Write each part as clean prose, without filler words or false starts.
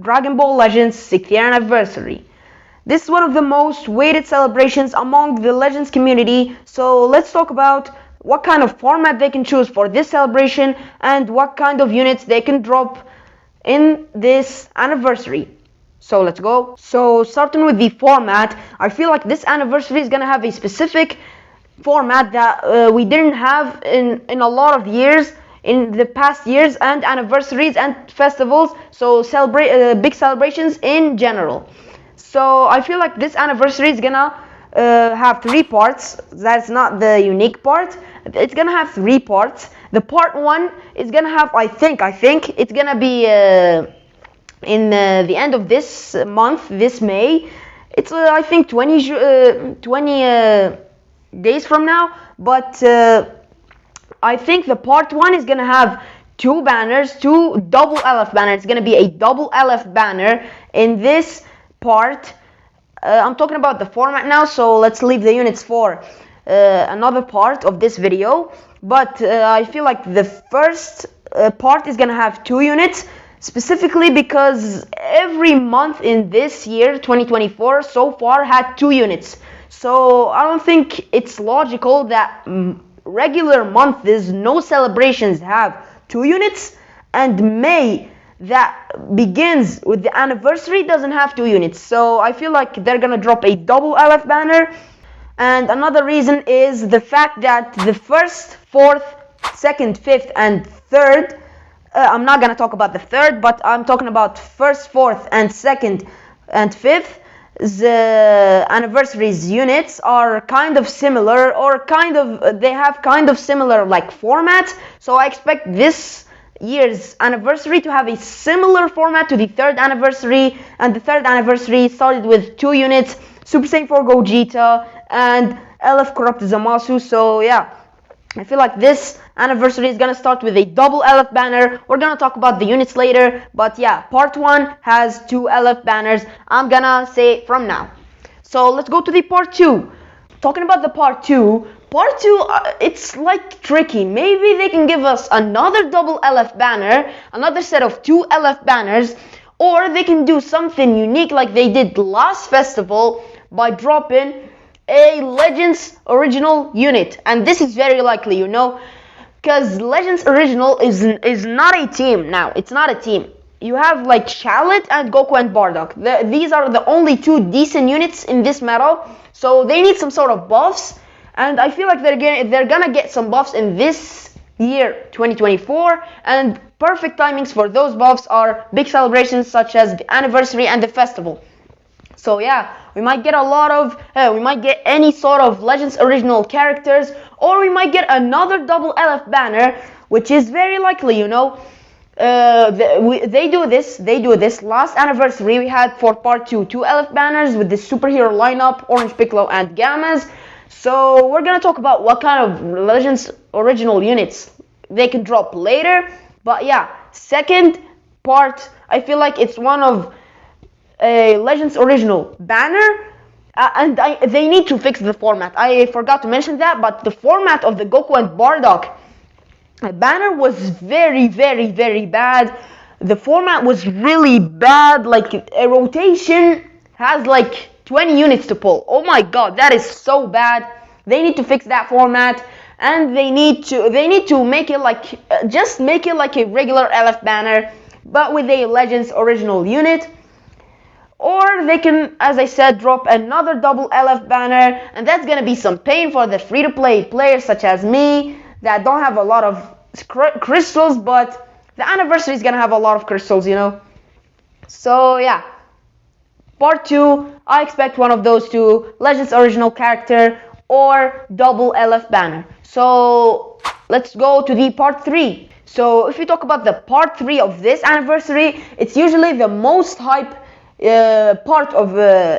Dragon Ball Legends 6th year anniversary. This is one of the most waited celebrations among the Legends community, so let's talk about what kind of format they can choose for this celebration and what kind of units they can drop in this anniversary. So let's go. So starting with the format, I feel like this anniversary is gonna have a specific format that we didn't have in a lot of years, in the past years and anniversaries and festivals, so big celebrations in general. So I feel like this anniversary is gonna have 3 parts. That's not the unique part. It's gonna have 3 parts. The part 1 is gonna have, I think it's gonna be in the end of this month, this May. It's I think 20 days from now, but I think the part 1 is gonna have 2 banners, 2 double LF banners. It's gonna be a double LF banner in this part. I'm talking about the format now, so let's leave the units for another part of this video. But I feel like the first part is gonna have 2 units, specifically because every month in this year 2024 so far had 2 units. So I don't think it's logical that regular month there's no celebrations have 2 units, and May that begins with the anniversary doesn't have 2 units. So I feel like they're gonna drop a double LF banner. And another reason is the fact that the 1st, 4th, 2nd, 5th and 3rd, I'm not gonna talk about the 3rd, but I'm talking about 1st, 4th and 2nd and 5th. The anniversaries units are kind of similar, or they have kind of similar like format. So I expect this year's anniversary to have a similar format to the 3rd anniversary, and the 3rd anniversary started with 2 units, Super Saiyan 4 Gogeta and LF Corrupt Zamasu. So yeah, I feel like this anniversary is gonna start with a double LF banner. We're gonna talk about the units later, but yeah, part 1 has 2 LF banners. I'm gonna say it from now. So let's go to the part 2. Talking about the part 2, it's like tricky. Maybe they can give us another double LF banner, another set of 2 LF banners, or they can do something unique like they did last festival by dropping a Legends original unit. And this is very likely, you know, because Legends original is not a team now. It's not a team. You have like Shallot and Goku and Bardock. These are the only 2 decent units in this meta, so they need some sort of buffs, and I feel like they're gonna get some buffs in this year 2024, and perfect timings for those buffs are big celebrations such as the anniversary and the festival. So yeah, we might get any sort of Legends original characters, or we might get another double LF banner, which is very likely, you know. They do this. Last anniversary we had for part 2 LF banners with the superhero lineup, Orange, Piccolo and Gammas. So we're gonna talk about what kind of Legends original units they can drop later. But yeah, second part, I feel like it's one of a Legends original banner, and they need to fix the format. I forgot to mention that, but the format of the Goku and Bardock banner was very bad. The format was really bad. Like a rotation has like 20 units to pull. Oh my god, that is so bad. They need to fix that format, and they need to make it like just make it like a regular LF banner, but with a Legends original unit. Or they can, as I said, drop another double LF banner, and that's gonna be some pain for the free-to-play players such as me that don't have a lot of crystals, but the anniversary is gonna have a lot of crystals, you know. So yeah, part 2, I expect one of those 2, Legends original character or double LF banner. So let's go to the part 3. So if we talk about the part 3 of this anniversary, it's usually the most hype part of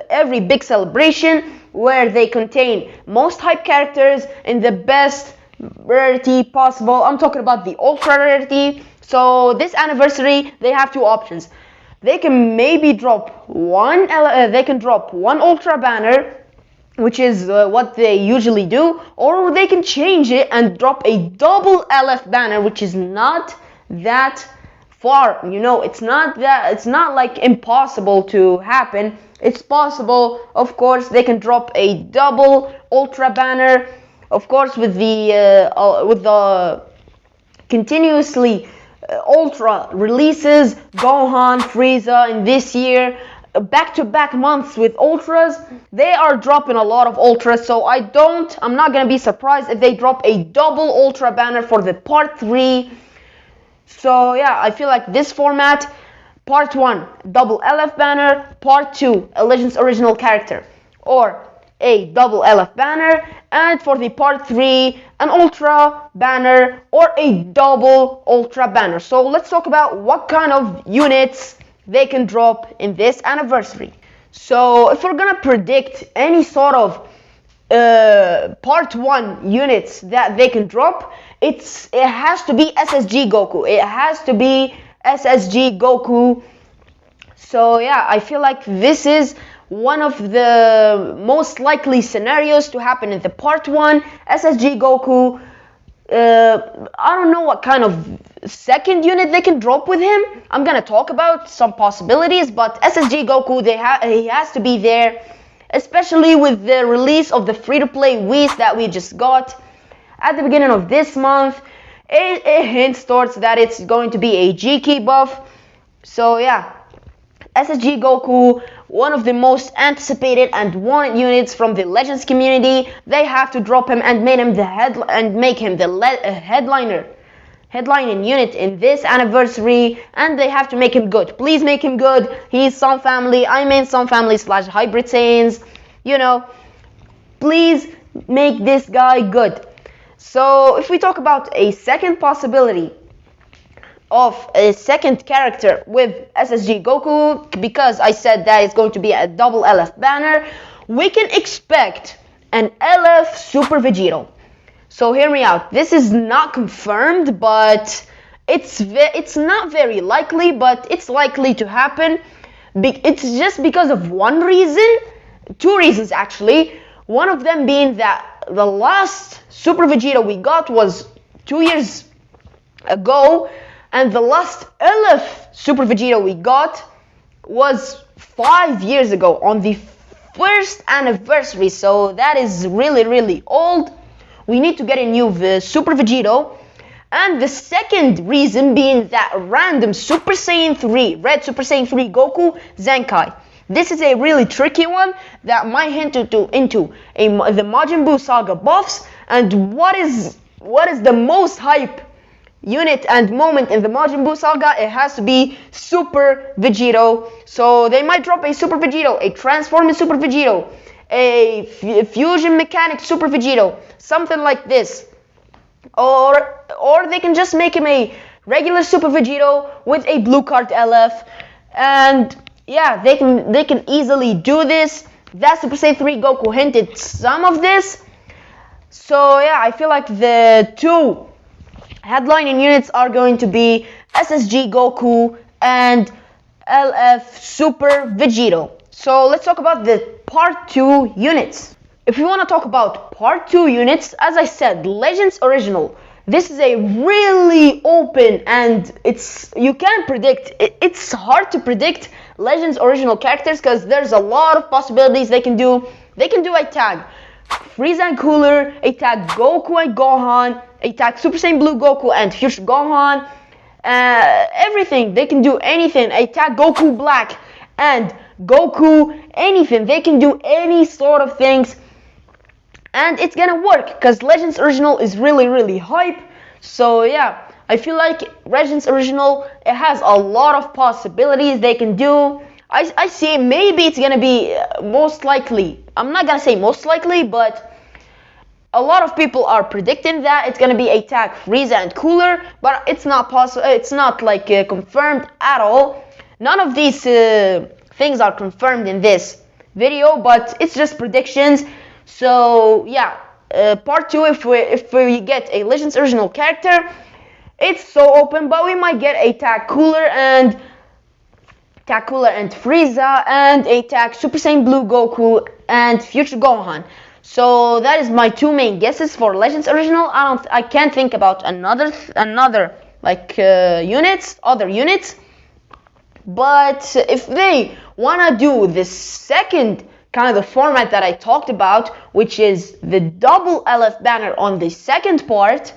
every big celebration, where they contain most hype characters in the best rarity possible. I'm talking about the ultra rarity. So this anniversary they have 2 options. They can maybe drop one ultra banner, which is what they usually do, or they can change it and drop a double LF banner, which is not that far, it's not like impossible to happen. It's possible. Of course, they can drop a double Ultra banner, of course, with the continuously Ultra releases, Gohan, Frieza in this year, back-to-back months with Ultras. They are dropping a lot of Ultras, so I'm not gonna be surprised if they drop a double Ultra banner for the part 3. So yeah, I feel like this format, part 1, double LF banner, part 2, a Legends original character, or a double LF banner, and for the part 3, an Ultra banner or a double Ultra banner. So let's talk about what kind of units they can drop in this anniversary. So if we're gonna predict any sort of part 1 units that they can drop, it has to be SSG Goku. It has to be SSG Goku. So yeah, I feel like this is one of the most likely scenarios to happen in the part 1. SSG Goku. I don't know what kind of second unit they can drop with him. I'm gonna talk about some possibilities, but SSG Goku, he has to be there, especially with the release of the free-to-play Whis that we just got at the beginning of this month. It hints towards that it's going to be a G-Key buff. So yeah, SSG Goku, one of the most anticipated and wanted units from the Legends community. They have to drop him and make him the headlining unit in this anniversary, and they have to make him good. Please make him good. He's Sun Family. I mean Sun Family / Hybrid Saiyans. Please make this guy good. So if we talk about a second possibility of a second character with SSG Goku, because I said that it's going to be a double LF banner, we can expect an LF Super Vegito. So hear me out. This is not confirmed, but it's not very likely, but it's likely to happen. It's just because of one reason, 2 reasons actually. One of them being that the last Super Vegito we got was 2 years ago, and the last LF Super Vegito we got was 5 years ago on the first anniversary. So that is really, really old. We need to get a new Super Vegito. And the second reason being that random Super Saiyan 3, Red Super Saiyan 3 Goku Zenkai. This is a really tricky one that might hint into the Majin Buu Saga buffs. And what is the most hype unit and moment in the Majin Buu Saga? It has to be Super Vegito. So they might drop a Super Vegito, a Transforming Super Vegito, a Fusion Mechanic Super Vegito, something like this. Or they can just make him a regular Super Vegito with a blue card LF. And yeah, they can easily do this. That Super Saiyan 3 Goku hinted some of this. So yeah, I feel like the 2 headlining units are going to be SSG Goku and LF Super Vegito. So let's talk about the part 2 units. If you want to talk about part 2 units, as I said, Legends Original. This is a really open, and you can't predict. It's hard to predict Legends Original characters because there's a lot of possibilities they can do. They can do a tag Frieza and Cooler, a tag Goku and Gohan, a tag Super Saiyan Blue Goku and Future Gohan, everything. They can do anything. A tag Goku Black and Goku, anything. They can do any sort of things, and it's gonna work because Legends Original is really, really hype. So yeah, I feel like Legends Original, it has a lot of possibilities they can do. I see maybe it's gonna be most likely. I'm not gonna say most likely, but a lot of people are predicting that it's gonna be a tag Frieza and Cooler, but it's not possible. It's not like confirmed at all. None of these things are confirmed in this video, but it's just predictions. So yeah, part 2, if we get a Legends Original character, it's so open, but we might get a tag Cooler and Frieza, and a tag Super Saiyan Blue Goku and Future Gohan. So that is my 2 main guesses for Legends Original. I can't think about another like other units. But if they wanna do the second kind of format that I talked about, which is the double LF banner on the second part,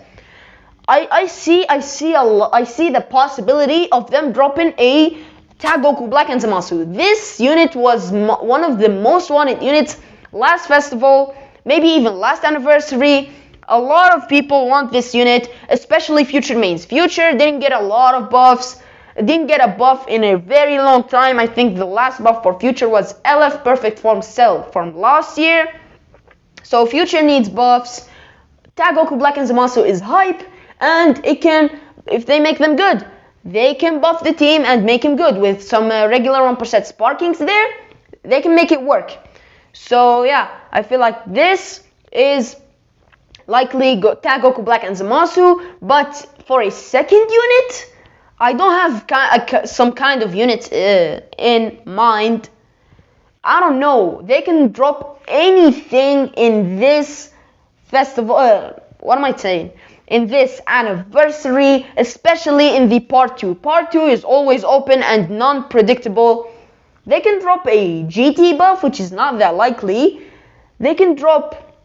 I see the possibility of them dropping a Tag Goku Black and Zamasu. This unit was one of the most wanted units last festival, maybe even last anniversary. A lot of people want this unit, especially Future mains. Future didn't get a lot of buffs, didn't get a buff in a very long time. I think the last buff for Future was LF Perfect Form Cell from last year. So Future needs buffs. Tag Goku Black and Zamasu is hype, and it can, if they make them good, they can buff the team and make him good with some regular 1% sparkings there. They can make it work. So yeah, I feel like this is likely Tag Goku Black and Zamasu, but for a second unit, I don't have some kind of unit in mind. I don't know. They can drop anything in this festival. What am I saying? In this anniversary, especially in the part 2. Part 2 is always open and non-predictable. They can drop a GT buff, which is not that likely. They can drop,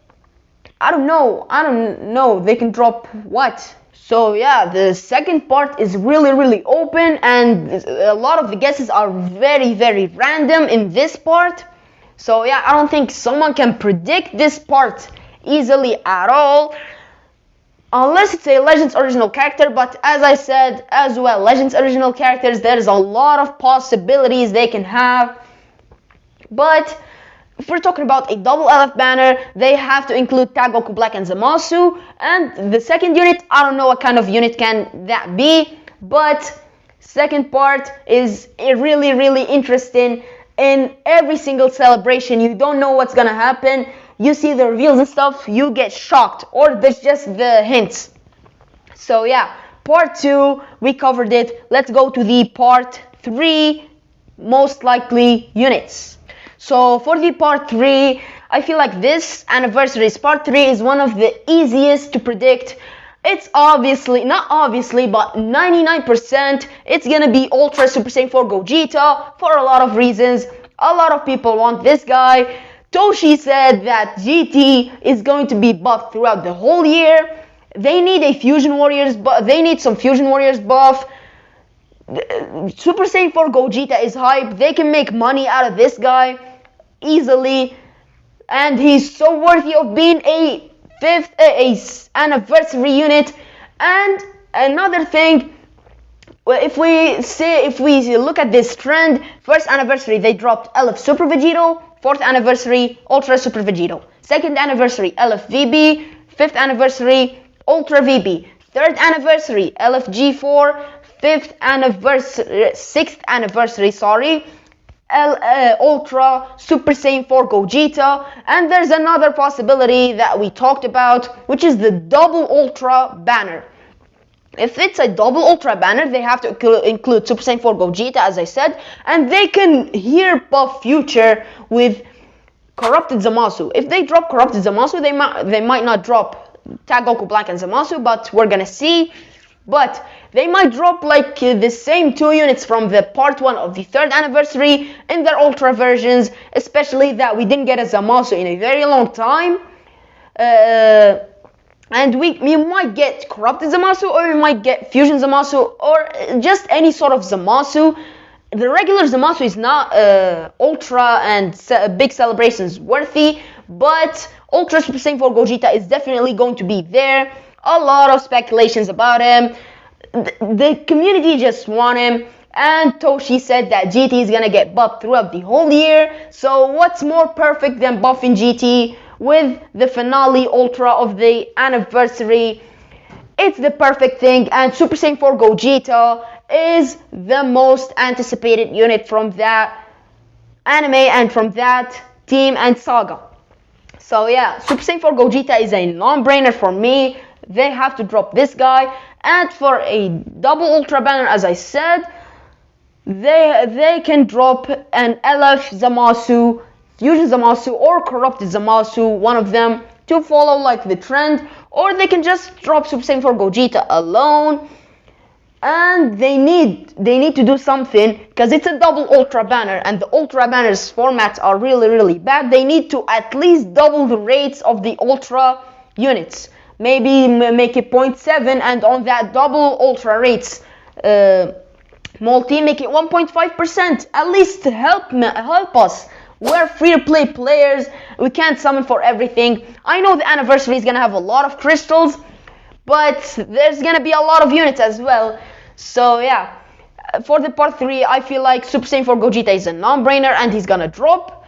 I don't know, they can drop what? So yeah, the second part is really open, and a lot of the guesses are very random in this part. So yeah, I don't think someone can predict this part easily at all, unless it's a Legends original character. But as I said as well, Legends original characters, there's a lot of possibilities they can have. But if we're talking about a double LF banner, they have to include Tag Goku Black and Zamasu. And the second unit, I don't know what kind of unit can that be, but second part is really interesting. In every single celebration, you don't know what's gonna happen. You see the reveals and stuff, you get shocked, or there's just the hints. So yeah, part 2, we covered it. Let's go to the part 3 most likely units. So for the part 3, I feel like this anniversary's part 3 is one of the easiest to predict. It's obviously, not obviously, but 99% it's gonna be Ultra Super Saiyan 4 Gogeta for a lot of reasons. A lot of people want this guy. Toshi said that GT is going to be buffed throughout the whole year. They need a Fusion Warriors buff. They need some Fusion Warriors buff. Super Saiyan 4 Gogeta is hype. They can make money out of this guy easily, and he's so worthy of being a 5th anniversary unit. And another thing, if we look at this trend, 1st anniversary they dropped LF Super Vegito, 4th anniversary Ultra Super Vegito, 2nd anniversary LF VB, 5th anniversary Ultra VB, 3rd anniversary LF G4, 6th anniversary Ultra Super Saiyan 4 Gogeta. And there's another possibility that we talked about, which is the double Ultra banner. If it's a double Ultra banner, they have to include Super Saiyan 4 Gogeta, as I said, and they can here buff Future with Corrupted Zamasu. If they drop Corrupted Zamasu, they might not drop Tag Goku Black and Zamasu, but we're gonna see. But they might drop like the same 2 units from the part 1 of the 3rd anniversary in their Ultra versions, especially that we didn't get a Zamasu in a very long time. And we might get Corrupted Zamasu, or we might get Fusion Zamasu, or just any sort of Zamasu. The regular Zamasu is not Ultra and big celebrations worthy, but Ultra Super Saiyan 4 Gogeta is definitely going to be there. A lot of speculations about him. The community just want him, and Toshi said that GT is gonna get buffed throughout the whole year. So what's more perfect than buffing GT with the finale Ultra of the anniversary? It's the perfect thing, and Super Saiyan 4 Gogeta is the most anticipated unit from that anime and from that team and saga. So yeah, Super Saiyan 4 Gogeta is a non-brainer for me. They have to drop this guy. And for a double Ultra banner, as I said, they can drop an LF Zamasu, Fusion Zamasu, or Corrupted Zamasu, one of them, to follow like the trend. Or they can just drop Super Saiyan 4 Gogeta alone. and they need to do something, because it's a double ultra banner and the ultra banners formats are really bad. They need to at least double the rates of the ultra units, maybe make it 0.7, and on that double ultra rates multi, make it 1.5%. At least help us. We're free-to-play players. We can't summon for everything. I know the anniversary is gonna have a lot of crystals, but there's gonna be a lot of units as well. So yeah, for the part 3, I feel like Super Saiyan 4 Gogeta is a non-brainer and he's gonna drop.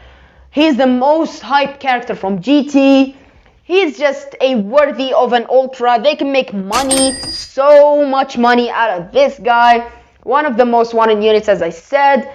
He's the most hyped character from GT. He's just a worthy of an ultra. They can make money, so much money out of this guy. One of the most wanted units, as I said.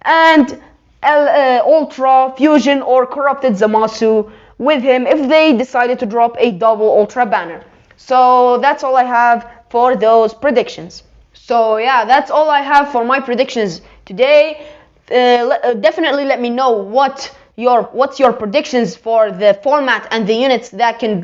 And Ultra, Fusion, or Corrupted Zamasu with him if they decided to drop a double ultra banner. So that's all I have for those predictions. So yeah, that's all I have for my predictions today. Definitely let me know what's your predictions for the format and the units that can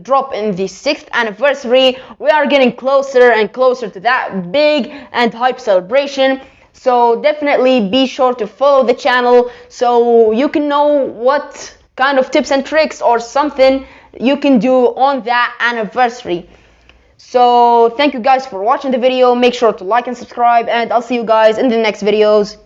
drop in the 6th anniversary. We are getting closer and closer to that big and hype celebration. So definitely be sure to follow the channel so you can know what kind of tips and tricks or something you can do on that anniversary. So thank you guys for watching the video. Make sure to like and subscribe, and I'll see you guys in the next videos.